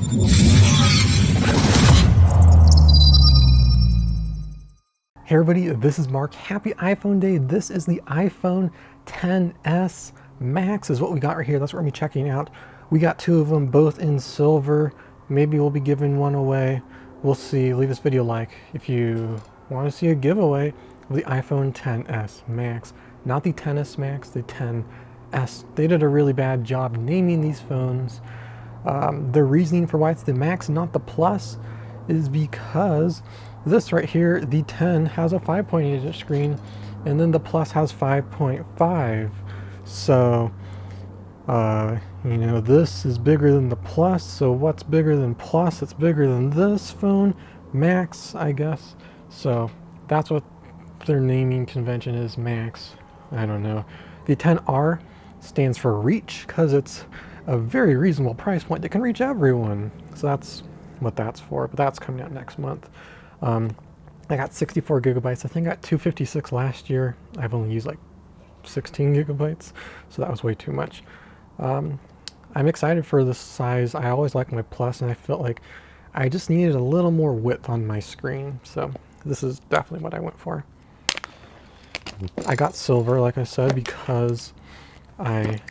Hey everybody, this is Mark. Happy iPhone Day. This is the iPhone XS Max is what we got right here. That's what we're going to be checking out. We got two of them, both in silver. Maybe we'll be giving one away. We'll see. Leave this video a like if you want to see a giveaway of the iPhone XS Max. Not the XS Max, the XS. They did a really bad job naming these phones. The reasoning for why it's the Max, not the Plus, is because this right here, the 10 has a 5.8 inch screen, and then the Plus has 5.5. So, you know, this is bigger than the Plus. So what's bigger than Plus? It's bigger than this phone, Max, I guess. So that's what their naming convention is, Max. I don't know. The 10R stands for Reach because it's a very reasonable price point that can reach everyone. So that's what that's for, but that's coming out next month. I got 64 gigabytes. I think I got 256 last year. I've only used like 16 gigabytes, so that was way too much. I'm excited for this size. I always like my Plus, and I felt like I just needed a little more width on my screen, so this is definitely what I went for. I got silver, like I said, because I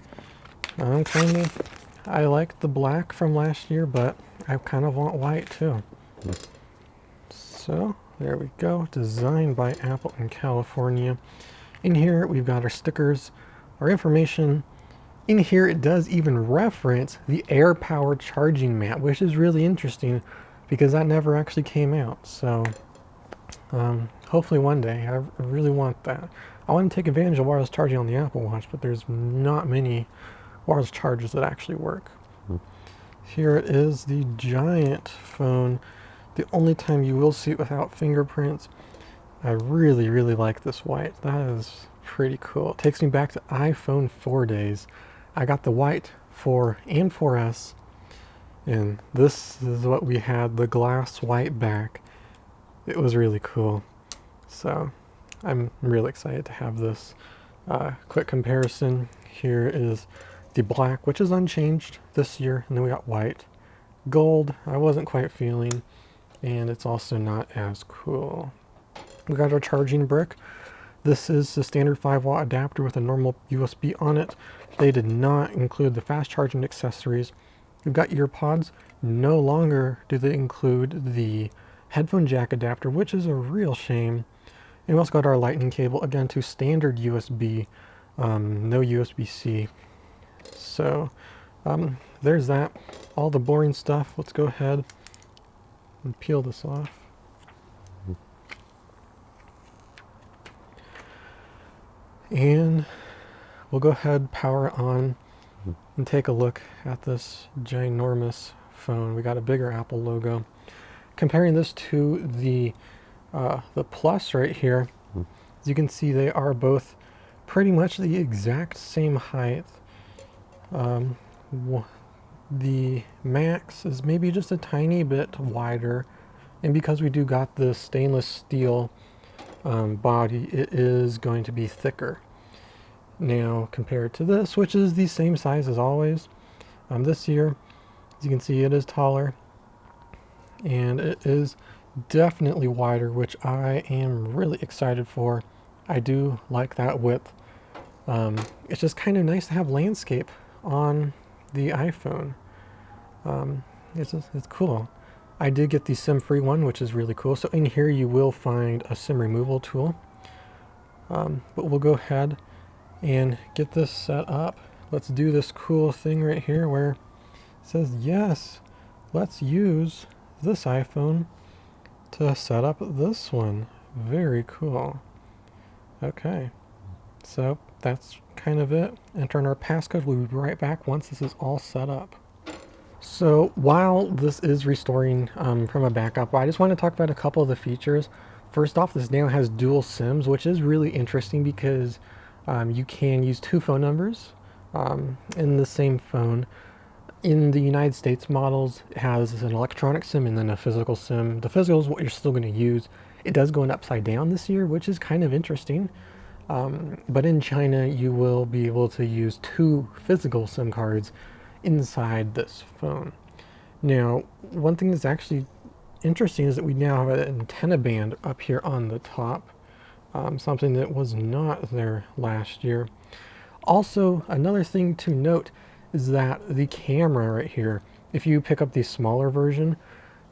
like the black from last year, but I kind of want white too. So there we go, designed by Apple in California. In here we've got our stickers, our information. In here it does even reference the air powered charging mat, which is really interesting because that never actually came out. So hopefully one day. I really want that. I want to take advantage of wireless charging on the Apple Watch, but there's not many wireless chargers that actually work. Here it is, the giant phone. The only time you will see it without fingerprints. I really, really like this white. That is pretty cool. It takes me back to iPhone 4 days. I got the white 4 and 4S, and this is what we had, the glass white back. It was really cool. So I'm really excited to have this. Quick comparison. Here is the black, which is unchanged this year, and then we got white. Gold, I wasn't quite feeling, and it's also not as cool. We got our charging brick. This is the standard 5-watt adapter with a normal USB on it. They did not include the fast charging accessories. We've got ear pods. No longer do they include the headphone jack adapter, which is a real shame. And we also got our lightning cable, again, to standard USB, no USB-C. So there's that. All the boring stuff. Let's go ahead and peel this off. And we'll go ahead, power it on, and take a look at this ginormous phone. We got a bigger Apple logo. Comparing this to the Plus right here, as you can see, they are both pretty much the exact same height. The Max is maybe just a tiny bit wider, and because we do got the stainless steel body, it is going to be thicker. Now compared to this, which is the same size as always, this year, as you can see, it is taller, and it is definitely wider, which I am really excited for. I do like that width. It's just kind of nice to have landscape on the iPhone. It's cool. I did get the SIM-free one, which is really cool. So in here you will find a SIM removal tool. But we'll go ahead and get this set up. Let's do this cool thing right here where it says, yes, let's use this iPhone to set up this one. Very cool. Okay, so that's kind of it. Enter in our passcode. We'll be right back once this is all set up. So while this is restoring from a backup, I just want to talk about a couple of the features. First off, this now has dual SIMs, which is really interesting because you can use two phone numbers in the same phone. In the United States models, it has an electronic SIM and then a physical SIM. The physical is what you're still going to use. It does go in upside down this year, which is kind of interesting. But in China, you will be able to use two physical SIM cards inside this phone. Now, one thing that's actually interesting is that we now have an antenna band up here on the top, something that was not there last year. Also, another thing to note is that the camera right here, if you pick up the smaller version,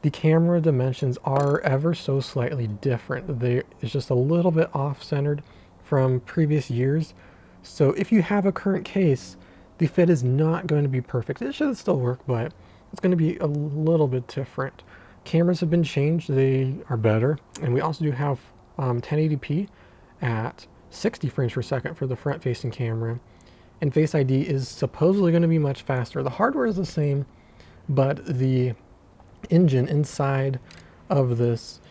the camera dimensions are ever so slightly different. It's just a little bit off-centered from previous years. So if you have a current case, the fit is not going to be perfect. It should still work, but it's going to be a little bit different. Cameras have been changed. They are better. And we also do have 1080p at 60 frames per second for the front-facing camera. And Face ID is supposedly going to be much faster. The hardware is the same, but the engine inside of this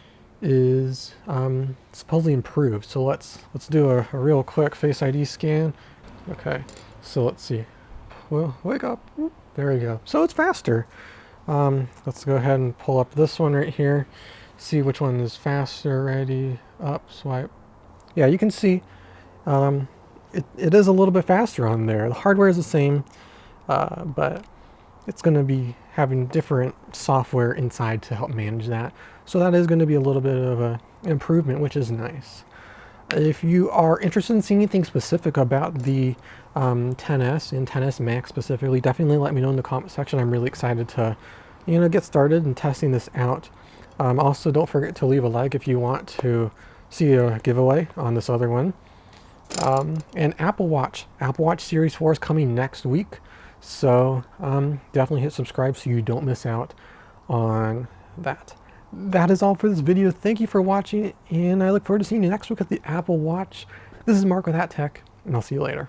is supposedly improved. So let's do a real quick Face ID scan. Okay, so let's see. Well, wake up. There we go. So it's faster. Let's go ahead and pull up this one right here. See which one is faster. Ready, up, swipe. Yeah, you can see it is a little bit faster on there. The hardware is the same, but it's going to be having different software inside to help manage that. So that is going to be a little bit of an improvement, which is nice. If you are interested in seeing anything specific about the 10S and 10S Max specifically, definitely let me know in the comment section. I'm really excited to, get started in testing this out. Also, don't forget to leave a like if you want to see a giveaway on this other one. And Apple Watch Series 4 is coming next week. So definitely hit subscribe so you don't miss out on that. That is all for this video. Thank you for watching, and I look forward to seeing you next week at the Apple Watch. This is Mark with Hat Tech, and I'll see you later.